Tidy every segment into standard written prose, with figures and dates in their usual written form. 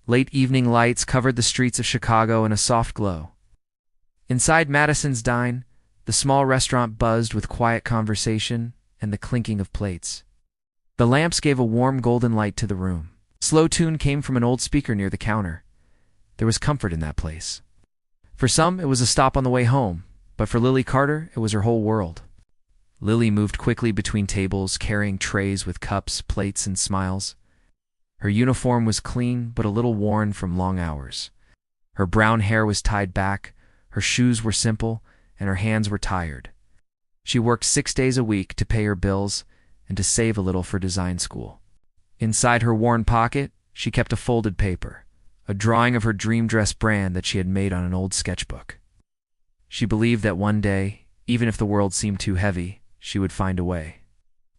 Late evening lights covered the streets of Chicago in a soft glow. Inside Madison's Dine, the small restaurant buzzed with quiet conversation and the clinking of plates. The lamps gave a warm golden light to the room. Slow tune came from an old speaker near the counter. There was comfort in that place. For some, it was a stop on the way home, but for Lily Carter, it was her whole world. Lily moved quickly between tables, carrying trays with cups, plates, and smiles. Her uniform was clean, but a little worn from long hours. Her brown hair was tied back, her shoes were simple, and her hands were tired. She worked 6 days a week to pay her bills and to save a little for design school. Inside her worn pocket, she kept a folded paper, a drawing of her dream dress brand that she had made on an old sketchbook. She believed that one day, even if the world seemed too heavy, she would find a way.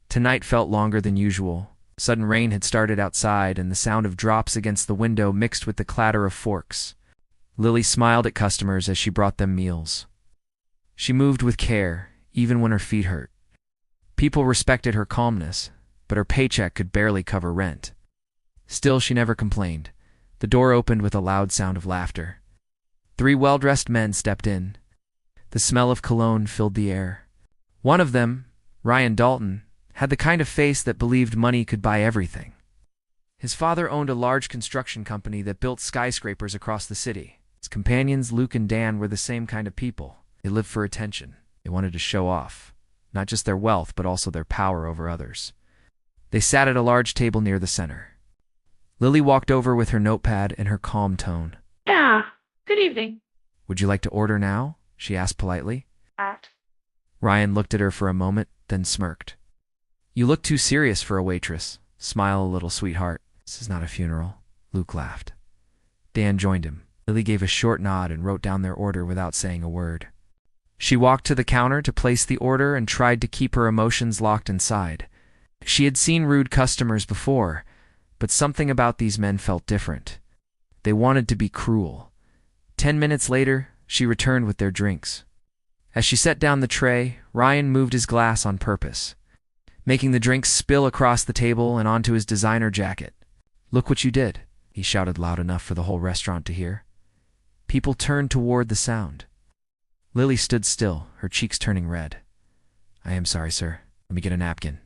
Tonight felt longer than usual. Sudden rain had started outside, and the sound of drops against the window mixed with the clatter of forks. Lily smiled at customers as she brought them meals. She moved with care, even when her feet hurt. People respected her calmness, but her paycheck could barely cover rent. Still, she never complained. The door opened with a loud sound of laughter. 3 well-dressed men stepped in. The smell of cologne filled the air. One of them, Ryan Dalton, had the kind of face that believed money could buy everything. His father owned a large construction company that built skyscrapers across the city. His companions, Luke and Dan, were the same kind of people. They lived for attention. They wanted to show off, not just their wealth, but also their power over others. They sat at a large table near the center. Lily walked over with her notepad and her calm tone. Yeah, good evening. Would you like to order now? She asked politely. At. Ryan looked at her for a moment, then smirked. You look too serious for a waitress. Smile a little, sweetheart. This is not a funeral. Luke laughed. Dan joined him. Lily gave a short nod and wrote down their order without saying a word. She walked to the counter to place the order and tried to keep her emotions locked inside. She had seen rude customers before, but something about these men felt different. They wanted to be cruel. 10 minutes later, she returned with their drinks. As she set down the tray, Ryan moved his glass on purpose, making the drinks spill across the table and onto his designer jacket. Look what you did, he shouted loud enough for the whole restaurant to hear. People turned toward the sound. Lily stood still, her cheeks turning red. I am sorry, sir. Let me get a napkin.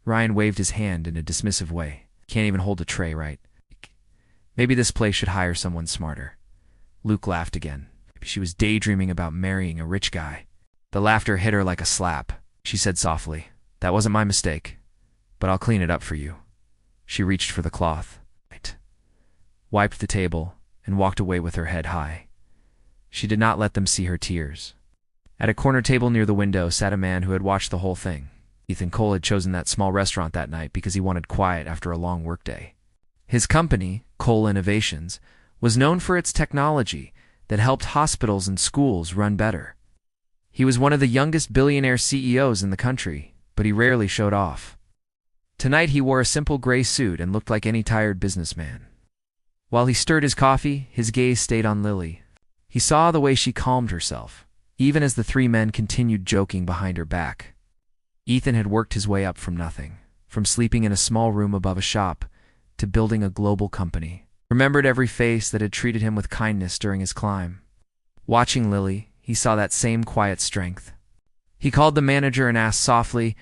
Ryan waved his hand in a dismissive way. Can't even hold a tray, right? Maybe this place should hire someone smarter. Luke laughed again. Maybe she was daydreaming about marrying a rich guy. The laughter hit her like a slap. She said softly, That wasn't my mistake, but I'll clean it up for you. She reached for the cloth, wiped the table, and walked away with her head high. She did not let them see her tears. At a corner table near the window sat a man who had watched the whole thing. Ethan Cole had chosen that small restaurant that night because he wanted quiet after a long workday. His company, Cole Innovations, was known for its technology that helped hospitals and schools run better. He was one of the youngest billionaire CEOs in the country, but he rarely showed off. Tonight he wore a simple gray suit and looked like any tired businessman. While he stirred his coffee, his gaze stayed on Lily. He saw the way she calmed herself, even as the 3 men continued joking behind her back. Ethan had worked his way up from nothing, from sleeping in a small room above a shop to building a global company. Remembered every face that had treated him with kindness during his climb. Watching Lily, he saw that same quiet strength. He called the manager and asked softly,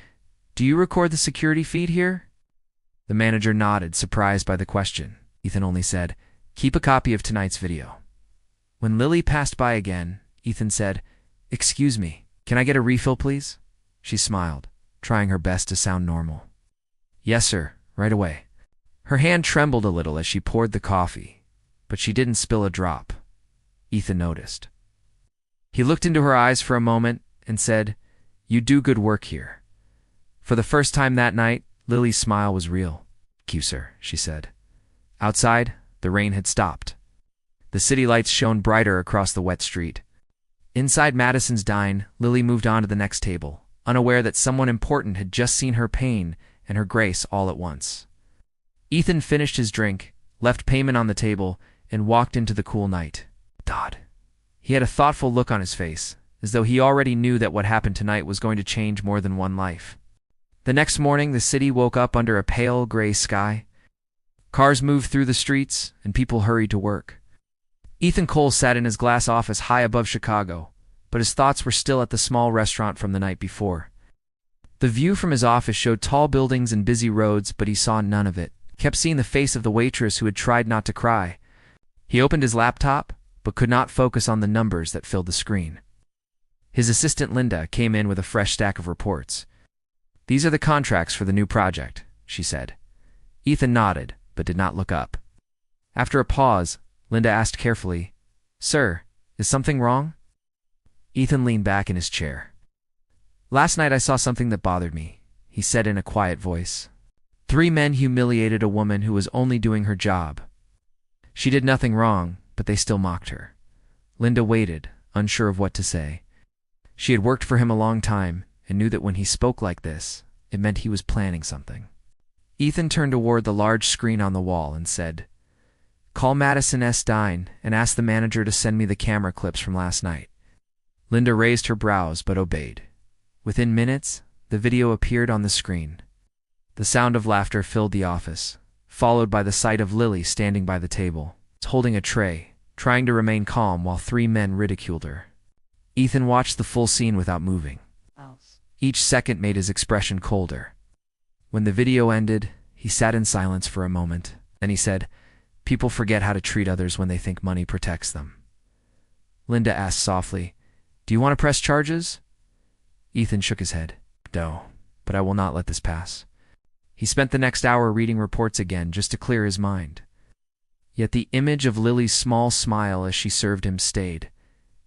Do you record the security feed here? The manager nodded, surprised by the question. Ethan only said, Keep a copy of tonight's video. When Lily passed by again, Ethan said, Excuse me, can I get a refill, please? She smiled, trying her best to sound normal. Yes, sir, right away. Her hand trembled a little as she poured the coffee, but she didn't spill a drop. Ethan noticed. He looked into her eyes for a moment and said, You do good work here. For the first time that night, Lily's smile was real. Thank you, sir, she said. Outside, the rain had stopped. The city lights shone brighter across the wet street. Inside Madison's Dine, Lily moved on to the next table, unaware that someone important had just seen her pain and her grace all at once. Ethan finished his drink, left payment on the table, and walked into the cool night. Dodd. He had a thoughtful look on his face, as though he already knew that what happened tonight was going to change more than one life. The next morning, the city woke up under a pale gray sky. Cars moved through the streets, and people hurried to work. Ethan Cole sat in his glass office high above Chicago, but his thoughts were still at the small restaurant from the night before. The view from his office showed tall buildings and busy roads, but he saw none of it. He kept seeing the face of the waitress who had tried not to cry. He opened his laptop, but could not focus on the numbers that filled the screen. His assistant Linda came in with a fresh stack of reports. "These are the contracts for the new project," she said. Ethan nodded, but did not look up. After a pause, Linda asked carefully, "Sir, is something wrong?" Ethan leaned back in his chair. "Last night I saw something that bothered me," he said in a quiet voice. 3 men humiliated a woman who was only doing her job. She did nothing wrong, but they still mocked her. Linda waited, unsure of what to say. She had worked for him a long time and knew that when he spoke like this, it meant he was planning something. Ethan turned toward the large screen on the wall and said, "Call Madison S. Dine and ask the manager to send me the camera clips from last night." Linda raised her brows but obeyed. Within minutes, the video appeared on the screen. The sound of laughter filled the office, followed by the sight of Lily standing by the table, holding a tray, trying to remain calm while 3 men ridiculed her. Ethan watched the full scene without moving. Each second made his expression colder. When the video ended, he sat in silence for a moment. Then he said, "People forget how to treat others when they think money protects them." Linda asked softly, "Do you want to press charges?" Ethan shook his head. "No, but I will not let this pass." He spent the next hour reading reports again just to clear his mind. Yet the image of Lily's small smile as she served him stayed.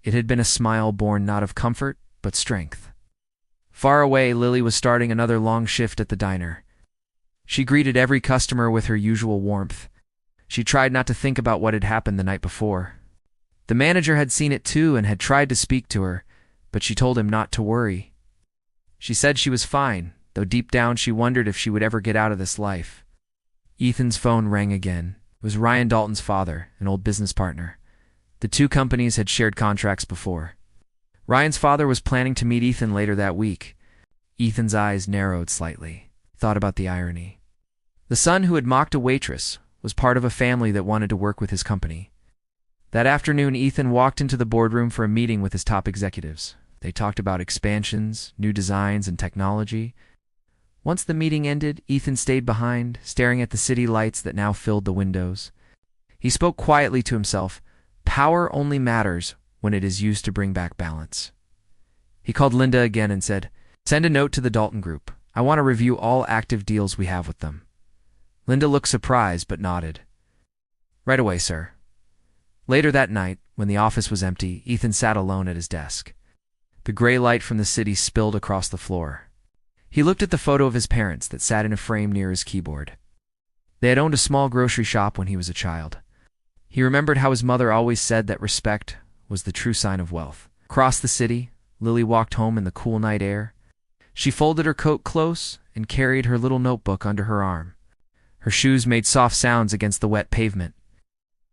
It had been a smile born not of comfort, but strength. Far away, Lily was starting another long shift at the diner. She greeted every customer with her usual warmth. She tried not to think about what had happened the night before. The manager had seen it too and had tried to speak to her, but she told him not to worry. She said she was fine, though deep down she wondered if she would ever get out of this life. Ethan's phone rang again. It was Ryan Dalton's father, an old business partner. The 2 companies had shared contracts before. Ryan's father was planning to meet Ethan later that week. Ethan's eyes narrowed slightly. He thought about the irony. The son who had mocked a waitress was part of a family that wanted to work with his company. That afternoon, Ethan walked into the boardroom for a meeting with his top executives. They talked about expansions, new designs, and technology. Once the meeting ended, Ethan stayed behind, staring at the city lights that now filled the windows. He spoke quietly to himself. Power only matters when it is used to bring back balance. He called Linda again and said, "Send a note to the Dalton Group. I want to review all active deals we have with them." Linda looked surprised but nodded. "Right away, sir." Later that night, when the office was empty, Ethan sat alone at his desk. The gray light from the city spilled across the floor. He looked at the photo of his parents that sat in a frame near his keyboard. They had owned a small grocery shop when he was a child. He remembered how his mother always said that respect was the true sign of wealth. Across the city, Lily walked home in the cool night air. She folded her coat close and carried her little notebook under her arm. Her shoes made soft sounds against the wet pavement.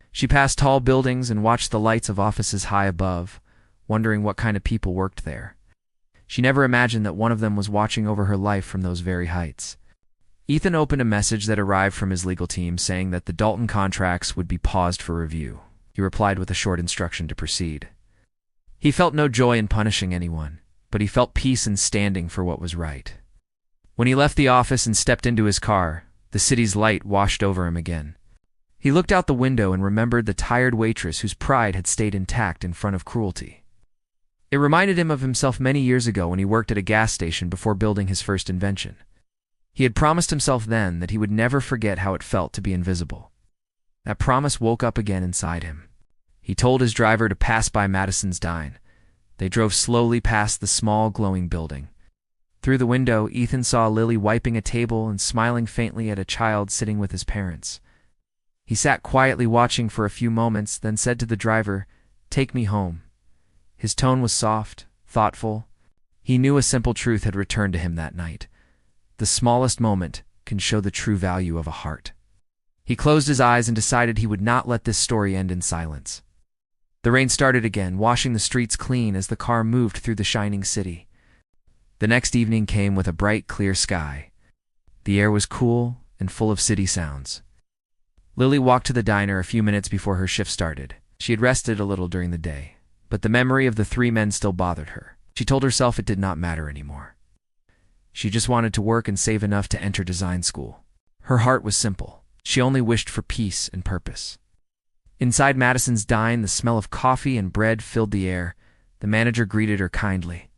She passed tall buildings and watched the lights of offices high above, wondering what kind of people worked there. She never imagined that one of them was watching over her life from those very heights. Ethan opened a message that arrived from his legal team saying that the Dalton contracts would be paused for review. He replied with a short instruction to proceed. He felt no joy in punishing anyone, but he felt peace in standing for what was right. When he left the office and stepped into his car, the city's light washed over him again. He looked out the window and remembered the tired waitress whose pride had stayed intact in front of cruelty. It reminded him of himself many years ago when he worked at a gas station before building his first invention. He had promised himself then that he would never forget how it felt to be invisible. That promise woke up again inside him. He told his driver to pass by Madison's Dine. They drove slowly past the small, glowing building. Through the window, Ethan saw Lily wiping a table and smiling faintly at a child sitting with his parents. He sat quietly watching for a few moments, then said to the driver, "Take me home." His tone was soft, thoughtful. He knew a simple truth had returned to him that night. The smallest moment can show the true value of a heart. He closed his eyes and decided he would not let this story end in silence. The rain started again, washing the streets clean as the car moved through the shining city. The next evening came with a bright, clear sky. The air was cool and full of city sounds. Lily walked to the diner a few minutes before her shift started. She had rested a little during the day, but the memory of the three men still bothered her. She told herself it did not matter anymore. She just wanted to work and save enough to enter design school. Her heart was simple. She only wished for peace and purpose. Inside Madison's dine, the smell of coffee and bread filled the air. The manager greeted her kindly.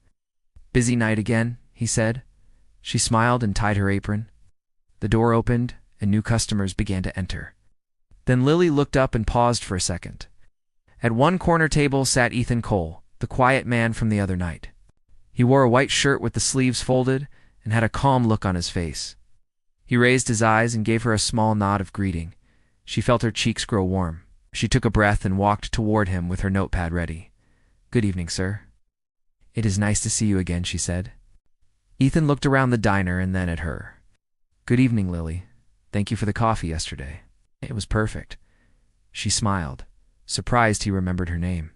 "Busy night again," he said. She smiled and tied her apron. The door opened, and new customers began to enter. Then Lily looked up and paused for a second. At one corner table sat Ethan Cole, the quiet man from the other night. He wore a white shirt with the sleeves folded and had a calm look on his face. He raised his eyes and gave her a small nod of greeting. She felt her cheeks grow warm. She took a breath and walked toward him with her notepad ready. "Good evening, sir." "It is nice to see you again," she said. Ethan looked around the diner and then at her. "Good evening, Lily. Thank you for the coffee yesterday. It was perfect." She smiled, surprised he remembered her name.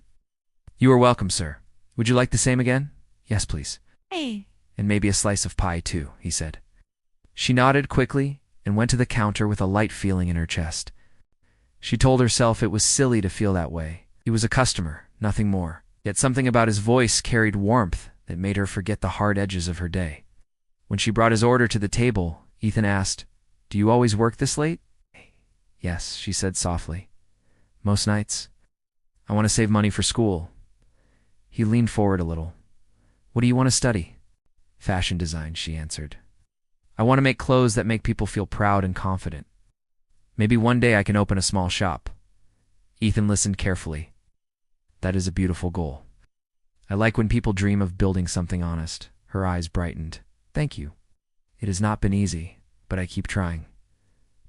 "You are welcome, sir. Would you like the same again?" "Yes, please." Hey. "And maybe a slice of pie, too," he said. She nodded quickly and went to the counter with a light feeling in her chest. She told herself it was silly to feel that way. He was a customer, nothing more. Yet something about his voice carried warmth that made her forget the hard edges of her day. When she brought his order to the table, Ethan asked, "Do you always work this late?" "Yes," she said softly. "Most nights. I want to save money for school." He leaned forward a little. "What do you want to study?" "Fashion design," she answered. "I want to make clothes that make people feel proud and confident. Maybe one day I can open a small shop." Ethan listened carefully. "That is a beautiful goal. I like when people dream of building something honest." Her eyes brightened. "Thank you. It has not been easy, but I keep trying."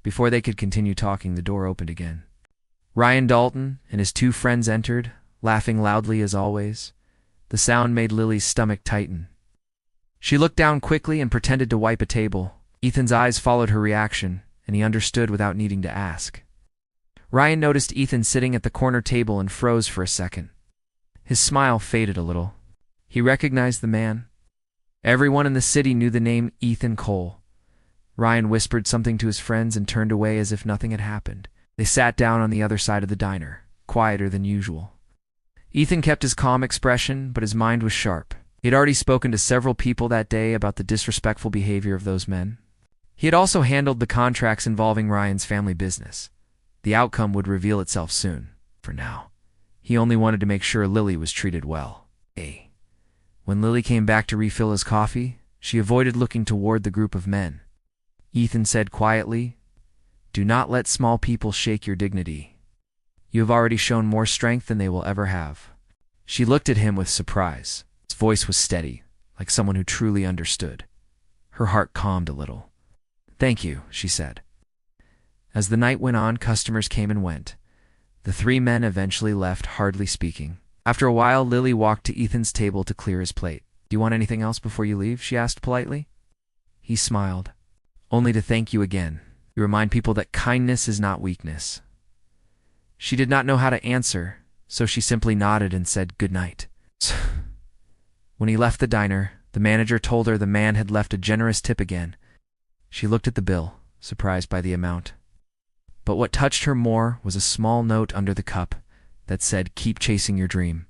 Before they could continue talking, the door opened again. Ryan Dalton and his two friends entered, laughing loudly as always. The sound made Lily's stomach tighten. She looked down quickly and pretended to wipe a table. Ethan's eyes followed her reaction, and he understood without needing to ask. Ryan noticed Ethan sitting at the corner table and froze for a second. His smile faded a little. He recognized the man. Everyone in the city knew the name Ethan Cole. Ryan whispered something to his friends and turned away as if nothing had happened. They sat down on the other side of the diner, quieter than usual. Ethan kept his calm expression, but his mind was sharp. He had already spoken to several people that day about the disrespectful behavior of those men. He had also handled the contracts involving Ryan's family business. The outcome would reveal itself soon. For now, he only wanted to make sure Lily was treated well. When Lily came back to refill his coffee, she avoided looking toward the group of men. Ethan said quietly, "Do not let small people shake your dignity. You have already shown more strength than they will ever have." She looked at him with surprise. His voice was steady, like someone who truly understood. Her heart calmed a little. "Thank you," she said. As the night went on, customers came and went. The three men eventually left, hardly speaking. After a while, Lily walked to Ethan's table to clear his plate. "Do you want anything else before you leave?" she asked politely. He smiled. "Only to thank you again. You remind people that kindness is not weakness." She did not know how to answer, so she simply nodded and said good night. When he left the diner, the manager told her the man had left a generous tip again. She looked at the bill, surprised by the amount. But what touched her more was a small note under the cup that said, "Keep chasing your dream.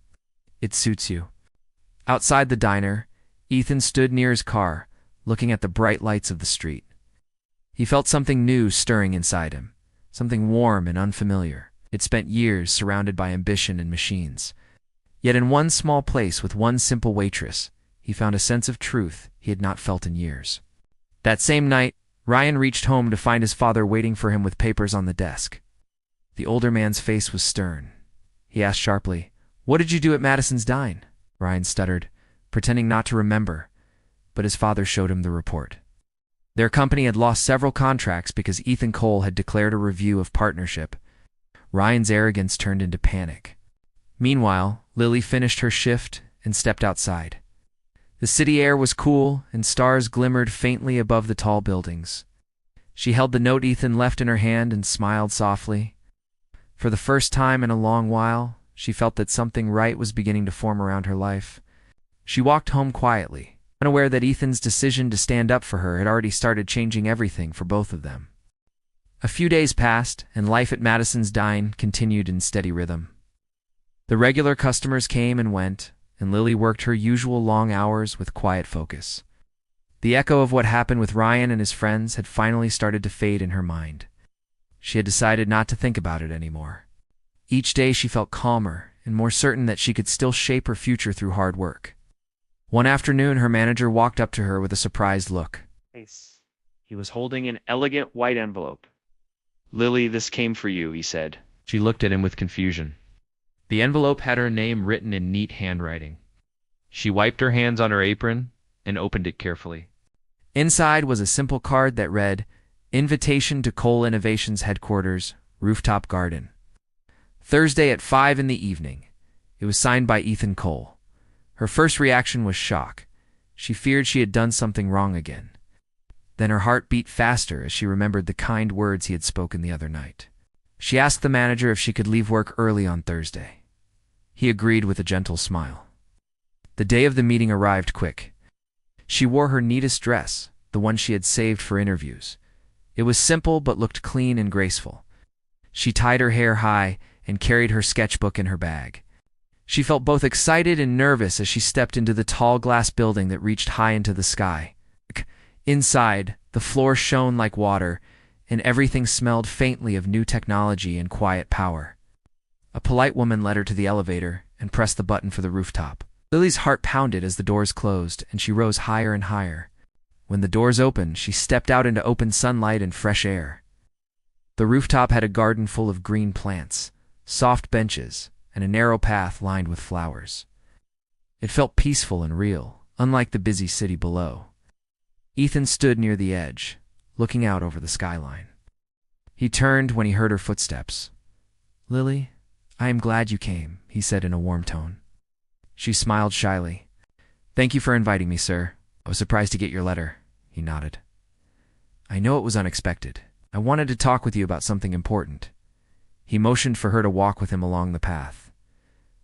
It suits you." Outside the diner, Ethan stood near his car, looking at the bright lights of the street. He felt something new stirring inside him, something warm and unfamiliar. It spent years surrounded by ambition and machines. Yet in one small place with one simple waitress, he found a sense of truth he had not felt in years. That same night, Ryan reached home to find his father waiting for him with papers on the desk. The older man's face was stern. He asked sharply, "What did you do at Madison's dine?" Ryan stuttered, pretending not to remember, but his father showed him the report. Their company had lost several contracts because Ethan Cole had declared a review of partnership. Ryan's arrogance turned into panic. Meanwhile, Lily finished her shift and stepped outside. The city air was cool, and stars glimmered faintly above the tall buildings. She held the note Ethan left in her hand and smiled softly. For the first time in a long while, she felt that something right was beginning to form around her life. She walked home quietly, unaware that Ethan's decision to stand up for her had already started changing everything for both of them. A few days passed, and life at Madison's Dine continued in steady rhythm. The regular customers came and went, and Lily worked her usual long hours with quiet focus. The echo of what happened with Ryan and his friends had finally started to fade in her mind. She had decided not to think about it anymore. Each day she felt calmer and more certain that she could still shape her future through hard work. One afternoon, her manager walked up to her with a surprised look. He was holding an elegant white envelope. "Lily, this came for you," he said. She looked at him with confusion. The envelope had her name written in neat handwriting. She wiped her hands on her apron and opened it carefully. Inside was a simple card that read, "Invitation to Cole Innovations Headquarters, Rooftop Garden. Thursday at 5 in the evening." It was signed by Ethan Cole. Her first reaction was shock. She feared she had done something wrong again. Then her heart beat faster as she remembered the kind words he had spoken the other night. She asked the manager if she could leave work early on Thursday. He agreed with a gentle smile. The day of the meeting arrived quick. She wore her neatest dress, the one she had saved for interviews. It was simple but looked clean and graceful. She tied her hair high and carried her sketchbook in her bag. She felt both excited and nervous as she stepped into the tall glass building that reached high into the sky. Inside, the floor shone like water, and everything smelled faintly of new technology and quiet power. A polite woman led her to the elevator and pressed the button for the rooftop. Lily's heart pounded as the doors closed, and she rose higher and higher. When the doors opened, she stepped out into open sunlight and fresh air. The rooftop had a garden full of green plants, soft benches, and a narrow path lined with flowers. It felt peaceful and real, unlike the busy city below. Ethan stood near the edge, looking out over the skyline. He turned when he heard her footsteps. "Lily, I am glad you came," he said in a warm tone. She smiled shyly. "Thank you for inviting me, sir. I was surprised to get your letter," he nodded. "I know it was unexpected. I wanted to talk with you about something important." He motioned for her to walk with him along the path.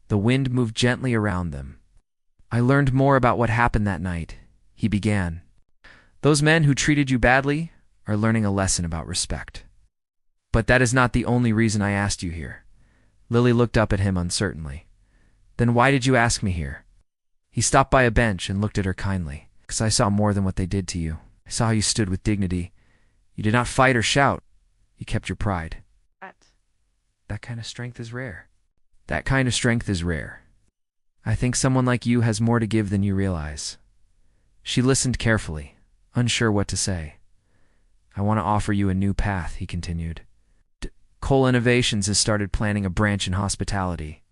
The wind moved gently around them. "I learned more about what happened that night," he began. "Those men who treated you badly are learning a lesson about respect. But that is not the only reason I asked you here." Lily looked up at him uncertainly. "Then why did you ask me here?" He stopped by a bench and looked at her kindly. "Because I saw more than what they did to you. I saw how you stood with dignity. You did not fight or shout. You kept your pride. That kind of strength is rare. That kind of strength is rare. I think someone like you has more to give than you realize." She listened carefully, unsure what to say. "I want to offer you a new path," he continued. "Cole Innovations has started planning a branch in hospitality.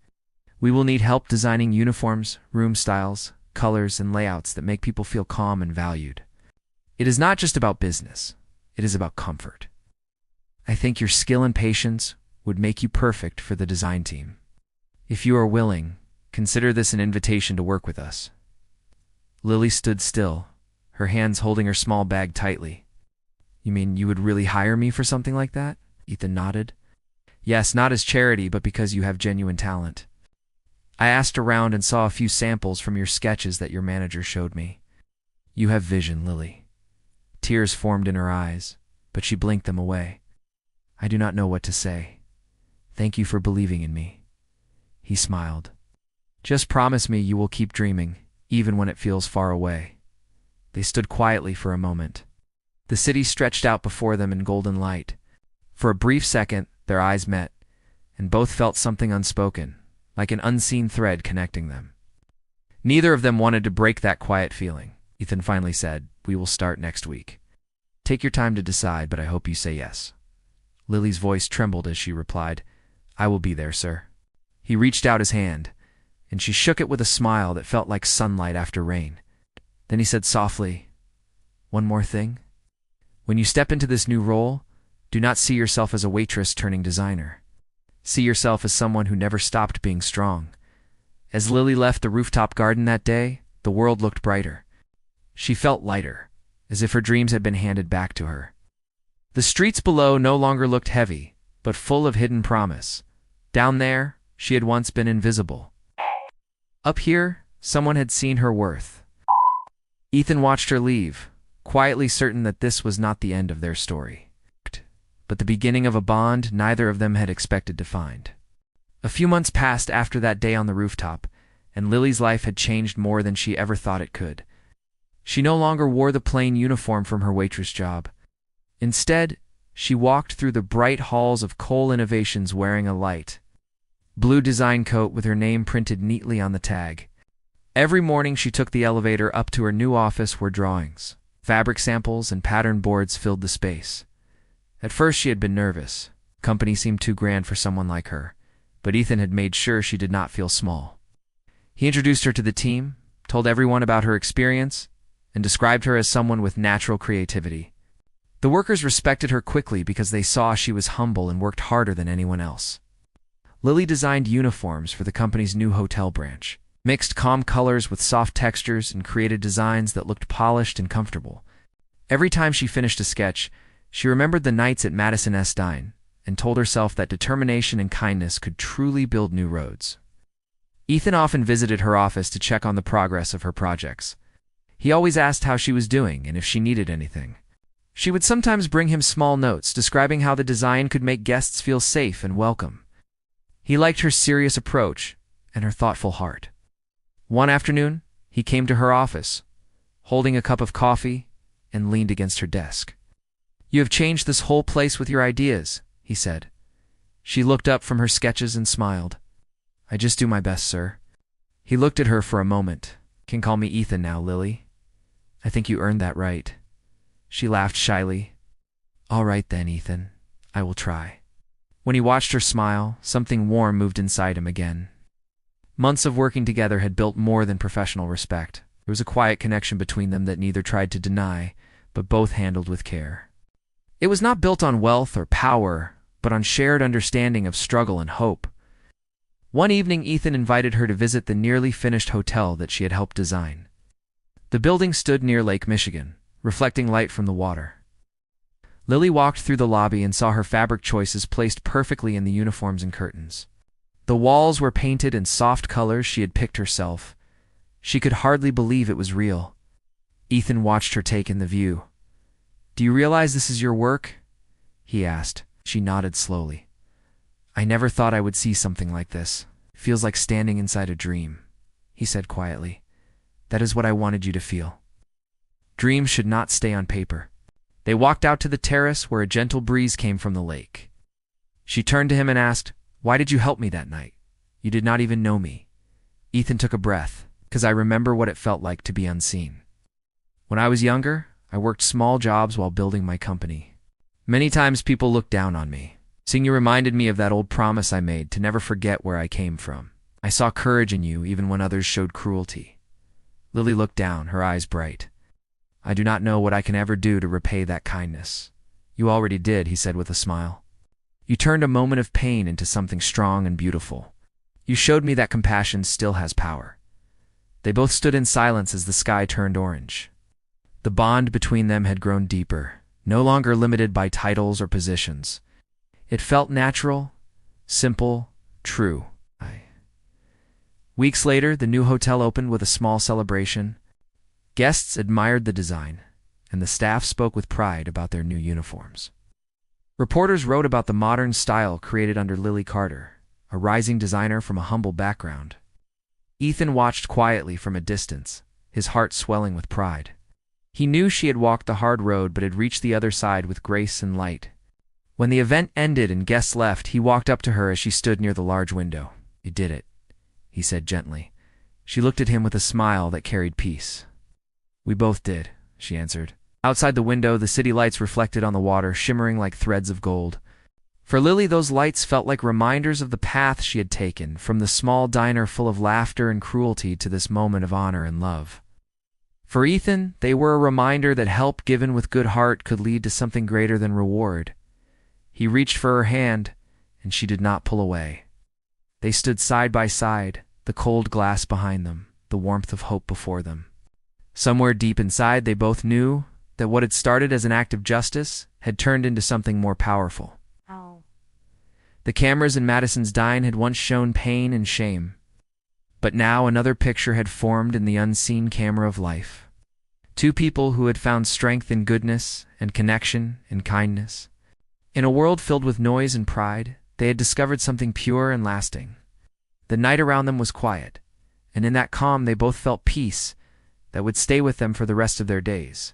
We will need help designing uniforms, room styles, colors, and layouts that make people feel calm and valued. It is not just about business. It is about comfort. I think your skill and patience would make you perfect for the design team. If you are willing, consider this an invitation to work with us." Lily stood still, her hands holding her small bag tightly. "You mean you would really hire me for something like that?" Ethan nodded. "Yes, not as charity, but because you have genuine talent. I asked around and saw a few samples from your sketches that your manager showed me. You have vision, Lily." Tears formed in her eyes, but she blinked them away. "I do not know what to say. Thank you for believing in me." He smiled. "Just promise me you will keep dreaming, even when it feels far away." They stood quietly for a moment. The city stretched out before them in golden light. For a brief second, their eyes met, and both felt something unspoken, like an unseen thread connecting them. Neither of them wanted to break that quiet feeling. Ethan finally said, "We will start next week. Take your time to decide, but I hope you say yes." Lily's voice trembled as she replied, "I will be there, sir." He reached out his hand, and she shook it with a smile that felt like sunlight after rain. Then he said softly, "One more thing. When you step into this new role, do not see yourself as a waitress turning designer. See yourself as someone who never stopped being strong." As Lily left the rooftop garden that day, the world looked brighter. She felt lighter, as if her dreams had been handed back to her. The streets below no longer looked heavy, but full of hidden promise. Down there, she had once been invisible. Up here, someone had seen her worth. Ethan watched her leave, quietly certain that this was not the end of their story. but the beginning of a bond neither of them had expected to find. A few months passed after that day on the rooftop, and Lily's life had changed more than she ever thought it could. She no longer wore the plain uniform from her waitress job. Instead, she walked through the bright halls of Cole Innovations wearing a light blue design coat with her name printed neatly on the tag. Every morning she took the elevator up to her new office where drawings, fabric samples, and pattern boards filled the space. At first she had been nervous. Company seemed too grand for someone like her, but Ethan had made sure she did not feel small. He introduced her to the team, told everyone about her experience, and described her as someone with natural creativity. The workers respected her quickly because they saw she was humble and worked harder than anyone else. Lily designed uniforms for the company's new hotel branch, mixed calm colors with soft textures, and created designs that looked polished and comfortable. Every time she finished a sketch, she remembered the nights at Madison S. Dine and told herself that determination and kindness could truly build new roads. Ethan often visited her office to check on the progress of her projects. He always asked how she was doing and if she needed anything. She would sometimes bring him small notes describing how the design could make guests feel safe and welcome. He liked her serious approach and her thoughtful heart. One afternoon, he came to her office, holding a cup of coffee, and leaned against her desk. "You have changed this whole place with your ideas," he said. She looked up from her sketches and smiled. "I just do my best, sir." He looked at her for a moment. "Can call me Ethan now, Lily. I think you earned that right." She laughed shyly. "All right then, Ethan. I will try." When he watched her smile, something warm moved inside him again. Months of working together had built more than professional respect. There was a quiet connection between them that neither tried to deny, but both handled with care. It was not built on wealth or power, but on shared understanding of struggle and hope. One evening, Ethan invited her to visit the nearly finished hotel that she had helped design. The building stood near Lake Michigan, reflecting light from the water. Lily walked through the lobby and saw her fabric choices placed perfectly in the uniforms and curtains. The walls were painted in soft colors she had picked herself. She could hardly believe it was real. Ethan watched her take in the view. "Do you realize this is your work?" he asked. She nodded slowly. "I never thought I would see something like this. It feels like standing inside a dream," he said quietly. "That is what I wanted you to feel. Dreams should not stay on paper." They walked out to the terrace where a gentle breeze came from the lake. She turned to him and asked, "Why did you help me that night? You did not even know me." Ethan took a breath. "Because I remember what it felt like to be unseen. When I was younger, I worked small jobs while building my company. Many times people looked down on me. Seeing you reminded me of that old promise I made to never forget where I came from. I saw courage in you even when others showed cruelty." Lily looked down, her eyes bright. "I do not know what I can ever do to repay that kindness." "You already did," he said with a smile. "You turned a moment of pain into something strong and beautiful. You showed me that compassion still has power." They both stood in silence as the sky turned orange. The bond between them had grown deeper, no longer limited by titles or positions. It felt natural, simple, true. Weeks later, the new hotel opened with a small celebration. Guests admired the design, and the staff spoke with pride about their new uniforms. Reporters wrote about the modern style created under Lily Carter, a rising designer from a humble background. Ethan watched quietly from a distance, his heart swelling with pride. He knew she had walked the hard road but had reached the other side with grace and light. When the event ended and guests left, he walked up to her as she stood near the large window. "You did it," he said gently. She looked at him with a smile that carried peace. "We both did," she answered. Outside the window, the city lights reflected on the water, shimmering like threads of gold. For Lily, those lights felt like reminders of the path she had taken, from the small diner full of laughter and cruelty to this moment of honor and love. For Ethan, they were a reminder that help given with good heart could lead to something greater than reward. He reached for her hand, and she did not pull away. They stood side by side, the cold glass behind them, the warmth of hope before them. Somewhere deep inside, they both knew that what had started as an act of justice had turned into something more powerful. The cameras in Madison's Dine had once shown pain and shame, but now another picture had formed in the unseen camera of life. Two people who had found strength in goodness and connection in kindness. In a world filled with noise and pride, they had discovered something pure and lasting. The night around them was quiet, and in that calm they both felt peace that would stay with them for the rest of their days.